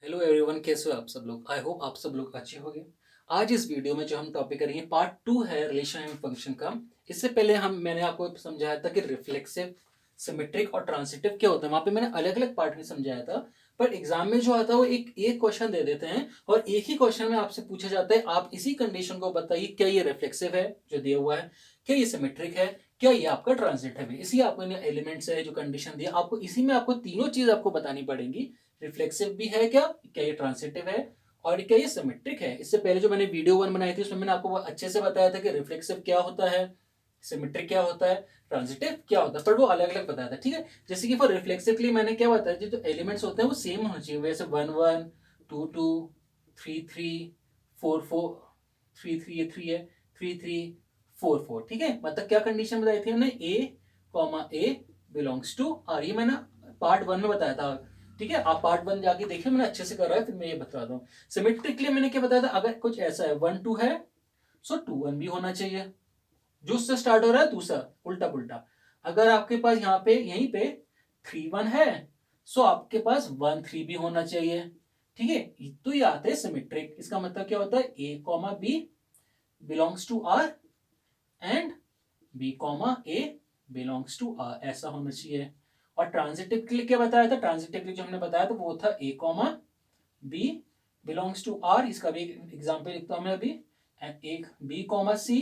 Hello everyone, कैसे हो आप सब लोग। आई होप आप सब लोग अच्छे होंगे। आज इस वीडियो में जो हम टॉपिक करेंगे पार्ट 2 है रिलेशन एंड फंक्शन का। इससे पहले मैंने आपको समझाया था कि रिफ्लेक्सिव, सिमेट्रिक और ट्रांजिटिव क्या होता है। वहां पे मैंने अलग अलग पार्ट में समझाया था, पर एग्जाम में जो आता है वो एक एक क्वेश्चन दे देते हैं और एक ही क्वेश्चन में आपसे पूछा जाता है आप इसी कंडीशन को बताइए, क्या ये रिफ्लेक्सिव है जो दिया हुआ है, क्या ये सिमेट्रिक है, क्या ये आपका ट्रांजिटिव है। इसी आपको एलिमेंट्स है जो कंडीशन दिया आपको, इसी में आपको तीनों चीज आपको बतानी पड़ेंगी। रिफ्लेक्सिव भी है क्या, क्या ये ट्रांसिटिव है, और क्या ये सिमेट्रिक है। इससे पहले जो मैंने वीडियो 1 बनाई थी उसमें मैंने आपको अच्छे से बताया था कि रिफ्लेक्सिव क्या होता है, सिमेट्रिक क्या होता है, ट्रांजिटिव क्या होता है, पर वो अलग अलग बताया था। ठीक है, जैसे कि फॉर रिफ्लेक्सिव के लिए मैंने क्या बताया, जो एलिमेंट्स होते हैं वो सेम होने चाहिए। वैसे 1 1 2 2 3 3 4 4, 3 3 ये 3 है, 3 3 4 4। ठीक है, मतलब क्या कंडीशन बताई थी हमने, ए बिलोंग्स टू आर। ये मैंने पार्ट 1 में बताया था। ठीक है, आप पार्ट 1 जाके देखिए, मैंने अच्छे से कर रहा है, फिर मैं ये बता दूं। सिमेट्रिक के लिए मैंने क्या बताया था, अगर कुछ ऐसा है 1 2 है सो 2 1 भी होना चाहिए। जो उससे स्टार्ट हो रहा है दूसरा उल्टा पुल्टा। अगर आपके पास यहाँ पे यहीं पे 3 1 है सो आपके पास 1 3 भी होना चाहिए। ठीक है, तो ये आता है सिमेट्रिक। इसका मतलब क्या होता है, A comma B belongs to R and B comma A belongs to R, ऐसा होना चाहिए। और ट्रांजिटिव के लिए क्या बताया था, ट्रांजिटिव के लिए जो हमने बताया था वो था A comma B belongs to R. इसका भी एक एग्जाम्पल लिखता हूं मैं अभी। एंड एक B comma C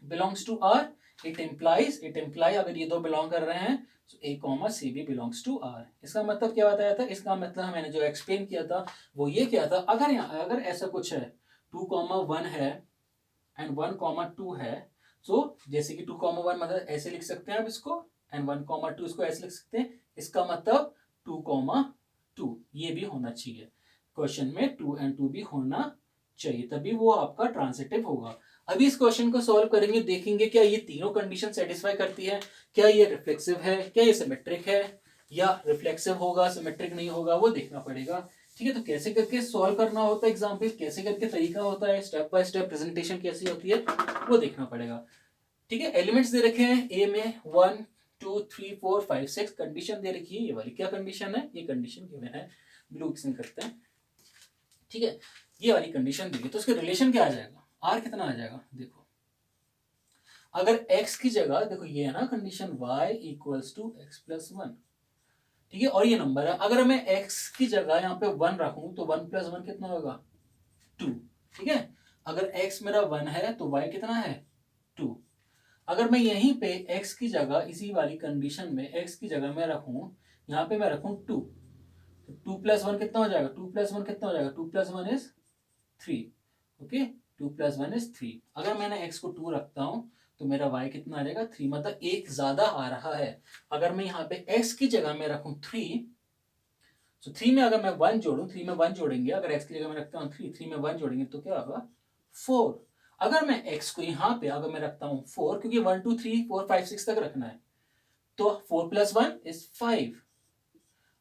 belongs to R. It imply अगर ये दो बिलोंग कर रहे हैं तो ए कॉमा सी भी बिलोंग्स टू आर। इसका मतलब क्या बताया था, इसका मतलब मैंने जो एक्सप्लेन किया था वो ये किया था, अगर ऐसा कुछ है 2 कॉमा 1 है एंड 1 कॉमा 2 है। सो जैसे कि 2 कॉमा 1 मतलब ऐसे लिख सकते हैं आप इसको, एंड 1 कॉमा 2 इसको ऐसे लिख सकते हैं। इसका मतलब 2 कॉमा 2 ये भी होना चाहिए। क्वेश्चन में 2 एंड 2 भी होना चाहिए, तभी वो आपका ट्रांसिटिव होगा। अभी इस क्वेश्चन को सॉल्व करेंगे, देखेंगे क्या ये तीनों कंडीशन सेटिस्फाई करती है, क्या ये रिफ्लेक्सिव है, क्या ये सिमेट्रिक है, या रिफ्लेक्सिव होगा सिमेट्रिक नहीं होगा, वो देखना पड़ेगा। ठीक है, तो कैसे करके सॉल्व करना होता है एग्जाम्पल, कैसे करके तरीका होता है, स्टेप बाय स्टेप प्रेजेंटेशन कैसी होती है वो देखना पड़ेगा। ठीक है, एलिमेंट्स दे रखे हैं ए में 1 2 3 4 5 6। कंडीशन दे रखी है ये वाली, क्या कंडीशन है, ये कंडीशन गिवन है। ब्लू किसन करते हैं। ठीक है, ये वाली कंडीशन दी है, तो उसके रिलेशन क्या आ जाएगा, आर कितना आ जाएगा। देखो, अगर x की जगह, देखो ये है ना condition, y equals to X plus 1। ठीक है, और ये नंबर है, अगर मैं x की जगह यहाँ पे 1 रखूं तो 1 प्लस 1 कितना होगा, 2। ठीक है, अगर x मेरा 1 है तो y कितना है, 2। अगर मैं यहीं पे x की जगह, इसी वाली कंडीशन में x की जगह मैं रखूं, यहाँ पे मैं रखूं 2, तो 2 प्लस 1 कितना हो जाएगा, 2 प्लस 1 कितना हो जाएगा, 2 plus 1 is 3। Okay, 2 plus 1 is 3। अगर मैंने x को 2 रखता हूं तो मेरा y कितना आ जाएगा, 3, मतलब एक ज्यादा आ रहा है। अगर मैं यहाँ पे x की जगह में रखूं 3, तो 3 में अगर मैं 1 जोड़ू, 3 में 1 जोड़ेंगे, अगर x की जगह में रखता हूँ 3, 3 में 1 जोड़ेंगे तो क्या होगा, 4। अगर मैं x को यहाँ पे अगर मैं रखता हूँ 4, क्योंकि 1 2 3 4 5 6 तक रखना है, तो 4 प्लस 1 इज 5।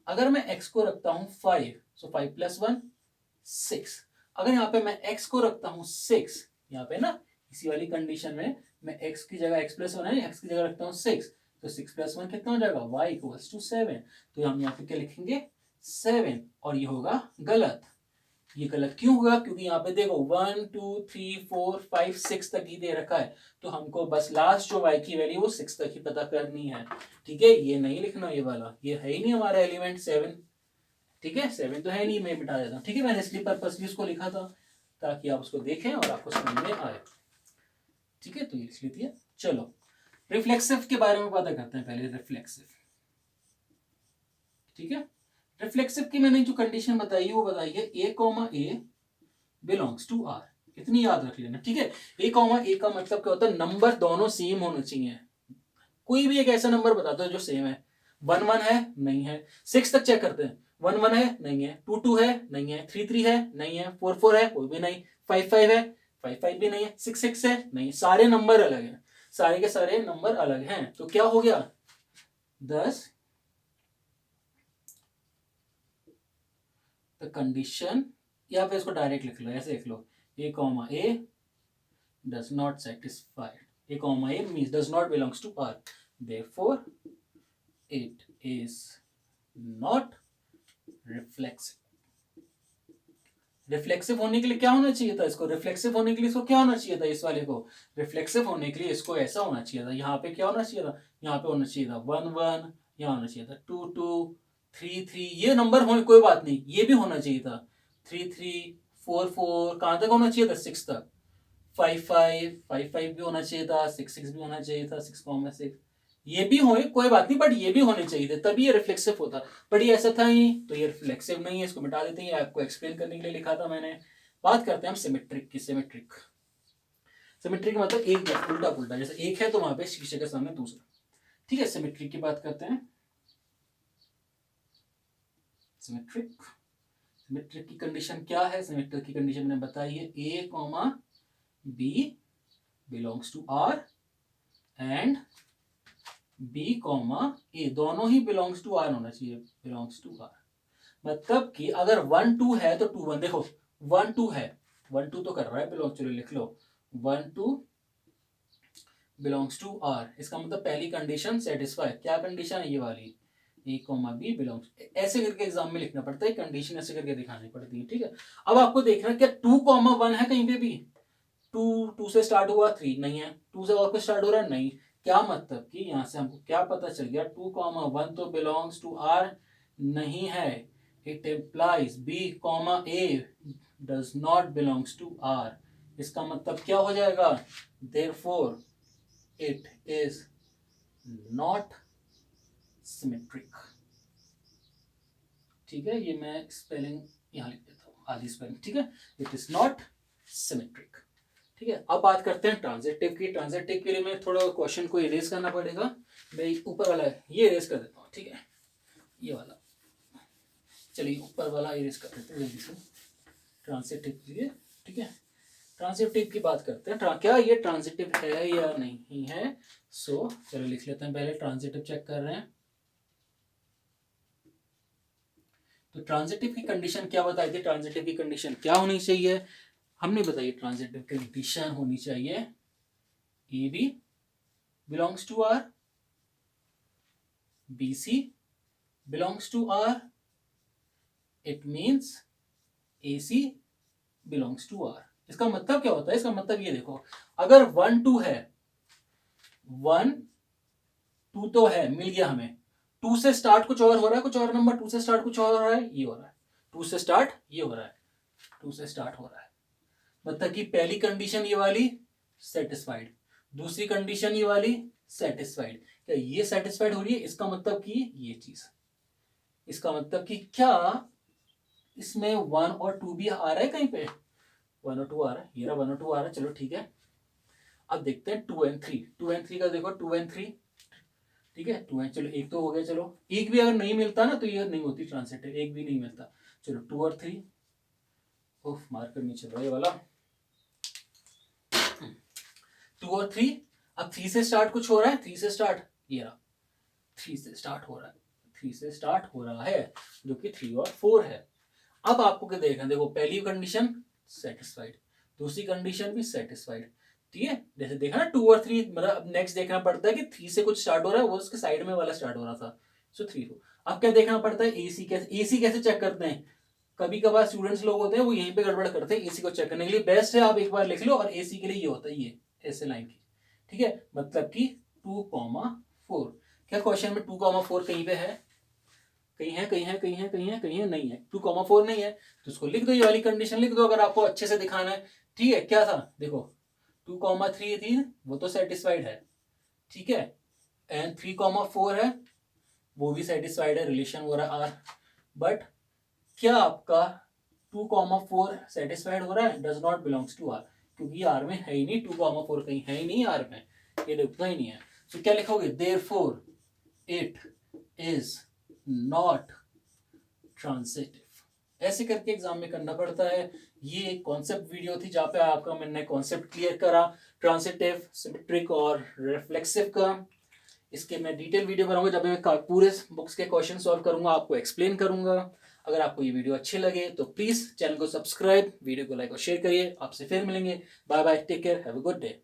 अगर मैं x को रखता हूँ 5, सो 5 प्लस 1 6। अगर यहाँ पे मैं x को रखता हूँ 6, यहाँ पे ना इसी वाली कंडीशन में मैं x की जगह x प्लस 1 है, x की जगह रखता हूँ 6, तो 6 प्लस 1 कितना हो जाएगा, y इक्वल्स टू 7। तो हम यहाँ पे क्या लिखेंगे, 7, और ये होगा गलत। ये गलत क्यों होगा, क्योंकि यहाँ पे देखो 1 2 3 4 5 6 तक ही दे रखा है, तो हमको बस लास्ट जो y की वैल्यू वो 6 तक ही पता करनी है। ठीक है, ये नहीं लिखना, ये वाला ये है ही नहीं हमारा एलिमेंट 7। ठीक है, 7 तो है नहीं, मैं मिटा देता हूँ। ठीक है, मैंने इसलिए पर्पसली उसको लिखा था ताकि आप उसको देखें और आपको समझ में आए। ठीक है, तो ये लिख लीजिए। चलो, रिफ्लेक्सिव के बारे में पता करते हैं पहले, रिफ्लेक्सिव। ठीक है, रिफ्लेक्सिव की मैंने जो कंडीशन बताई है वो बताई है A comma A belongs to R. इतनी याद रख लेना। ठीक है, ए कॉमा ए का मतलब क्या होता है, नंबर दोनों सेम होने चाहिए। कोई भी एक ऐसा नंबर बता दो जो सेम है। 1 1 है, नहीं है। 6 तक चेक करते हैं, 1 1 है, नहीं है। 2 2 है, नहीं है। 3 3 है, नहीं है। 4 4 है, कोई भी नहीं। 5 5 है, 5 5 भी नहीं है। 6 6 है, नहीं। सारे नंबर अलग हैं, सारे के सारे नंबर अलग हैं, तो क्या हो गया, 10 द कंडीशन। या फिर इसको डायरेक्ट लिख लो, ऐसे लिख लो, A comma A does not satisfy, a comma a means does not belongs to R, therefore it is not reflexive. Reflexive होने के लिए क्या होना चाहिए था इसको, रिफ्लेक्सिव होने के लिए इसको क्या होना चाहिए था, इस वाले को रिफ्लेक्सिव होने के लिए इसको ऐसा होना चाहिए था, यहाँ पे क्या होना चाहिए था, यहाँ पे होना चाहिए था 1 1, यहाँ होना चाहिए था 2 2 3 3, ये नंबर होने कोई बात नहीं, ये भी होना चाहिए था 3 3 4 4, कहाँ तक होना चाहिए था 6 तक, 5 5 5 5 भी होना चाहिए था, 6 6 भी होना चाहिए था, 6 6, ये भी हो कोई बात नहीं, बट ये भी होने चाहिए थे, तभी ये रिफ्लेक्सिव होता, बट ये ऐसा था ही, तो ये रिफ्लेक्सिव नहीं है, इसको मिटा देते हैं, आपको एक्सप्लेन करने के लिए लिखा था मैंने। बात करते हैं हम सिमेट्रिक की। सिमेट्रिक सिमेट्रिक मतलब एक उल्टा पुल्टा, जैसे एक है तो वहां पे शीशे के सामने दूसरा, ठीक है। सिमेट्रिक की बात करते हैं। सिमेट्रिक सिमेट्रिक की कंडीशन क्या है, सिमेट्रिक की कंडीशन मैंने बताई है, A comma B belongs to R and B comma A दोनों ही बिलोंग्स टू आर होना चाहिए, बिलोंग्स टू आर। मतलब कि अगर 1 2 है तो 2 1, देखो 1 2 है, 1 2 तो कर रहा है बिलोंग, चलो लिख लो 1 2 बिलोंग्स टू आर, इसका मतलब पहली कंडीशन सेटिस्फाई, क्या कंडीशन है ये वाली, ए कॉमा बी बिलोंग्स, ऐसे करके एग्जाम में लिखना पड़ता है, कंडीशन ऐसे करके दिखानी पड़ती है, ठीक है। अब आपको देखना क्या 2 कॉमा 1 है कहीं पे भी, 2 2 से स्टार्ट हुआ 3 नहीं है, 2 से और कुछ स्टार्ट हो रहा है नहीं, क्या मतलब कि यहाँ से हमको क्या पता चल गया 2 कॉमा 1 तो बिलोंग्स टू आर नहीं है, it implies B comma A does not belongs to R, इसका मतलब क्या हो जाएगा, therefore it is not symmetric, ठीक है। ये मैं स्पेलिंग यहाँ लिख देता हूँ, आधी स्पेलिंग, ठीक है, इट इज नॉट सिमेट्रिक, ठीक है। अब बात करते हैं ट्रांजिटिव की। ट्रांजिटिव के लिए मैं थोड़ा क्वेश्चन को इरेज करना पड़ेगा, मैं ऊपर वाला है ये इरेज कर देता हूँ, ठीक है, ये वाला, चलिए ऊपर वाला इरेज कर देते हैं जल्दी से ट्रांजिटिव के लिए, ठीक है। ट्रांजिटिव की बात करते हैं, क्या ये ट्रांजिटिव है या नहीं है, सो चलो लिख लेते हैं, पहले ट्रांजिटिव चेक कर रहे हैं। तो ट्रांजिटिव की कंडीशन क्या बताई थी, ट्रांजिटिव की कंडीशन क्या होनी चाहिए, हमने बताई ट्रांजिटिव कंडीशन होनी चाहिए A B belongs to R, B C belongs to R, it means A C belongs to R. इसका मतलब क्या होता है, इसका मतलब ये देखो, अगर 1 2 है, 1 2 तो है मिल गया हमें, 2 से स्टार्ट कुछ और हो रहा है, कुछ और नंबर 2 से स्टार्ट कुछ और हो रहा है, ये हो रहा है 2 से स्टार्ट, ये हो रहा है 2 से स्टार्ट हो रहा है, मतलब कि पहली कंडीशन ये वाली सेटिस्फाइड, दूसरी कंडीशन ये वाली सेटिस्फाइड, क्या ये सेटिस्फाइड हो रही है, इसका मतलब कि ये चीज, इसका मतलब कि क्या इसमें 1 और 2 भी आ रहा है कहीं पे, 1 और 2 आ रहा है, ये रहा 1 और 2 आ रहा है, चलो ठीक है। अब देखते हैं 2 and 3, 2 and 3 का देखो 2 and 3, ठीक है 2 and, चलो एक तो हो गया, चलो एक भी अगर नहीं मिलता ना तो ये नहीं होती ट्रांजिटिव, एक भी नहीं मिलता, चलो 2 और 3, उफ मार्कर नहीं चल रहा ये वाला, 2 और 3, अब 3 से स्टार्ट कुछ हो रहा है, 3 से स्टार्ट, ये रहा 3 से स्टार्ट हो रहा है, 3 से स्टार्ट हो रहा है जो कि 3 और 4 है। अब आपको क्या देखना, देखो पहली कंडीशन सेटिस्फाइड, दूसरी कंडीशन भी सेटिस्फाइड, ठीक है, जैसे देखा ना 2 और 3, मतलब नेक्स्ट देखना पड़ता है कि 3 से कुछ स्टार्ट हो रहा है, वो उसके साइड में वाला स्टार्ट हो रहा था, सो 3 4। अब क्या देखना पड़ता है, एसी कैसे चेक करते हैं, कभी कभार स्टूडेंट्स लोग होते हैं वो यहीं पे गड़बड़ करते हैं, एसी को चेक करने के लिए बेस्ट है आप एक बार लिख लो, और एसी के लिए ये होता है ये ऐसे लाइन की, ठीक है, मतलब कि 2,4, क्या क्वेश्चन में 2,4 कहीं पे है, कहीं है कहीं है कहीं है कहीं है कहीं है, नहीं है 2,4 नहीं है, तो उसको लिख दो, ये वाली कंडीशन लिख दो अगर आपको अच्छे से दिखाना है, ठीक है। क्या था देखो 2,3 थी वो तो सेटिस्फाइड है, ठीक है, एंड 3,4 है वो भी सेटिस्फाइड है, रिलेशन हो रहा है आर, बट क्या आपका 2,4 सेटिस्फाइड हो रहा है, does not belongs to R, क्योंकि आर में है ही नहीं, 2,4 कहीं है ही नहीं आर में, ये दिखता ही नहीं है, तो क्या लिखोगे, therefore it is not transitive, ऐसे करके एग्जाम में करना पड़ता है। ये एक कॉन्सेप्ट वीडियो थी जहाँ पे आपका मैंने कॉन्सेप्ट क्लियर करा ट्रांजिटिव, सिमेट्रिक और रिफ्लेक्सिव का, इसके मैं डिटेल वीडियो बनाऊंगा जब मैं पूरे बुक्स के क्वेश्चन सॉल्व करूंगा, आपको एक्सप्लेन करूंगा। अगर आपको ये वीडियो अच्छे लगे तो प्लीज चैनल को सब्सक्राइब, वीडियो को लाइक और शेयर करिए। आपसे फिर मिलेंगे, bye bye, take care, have a good day.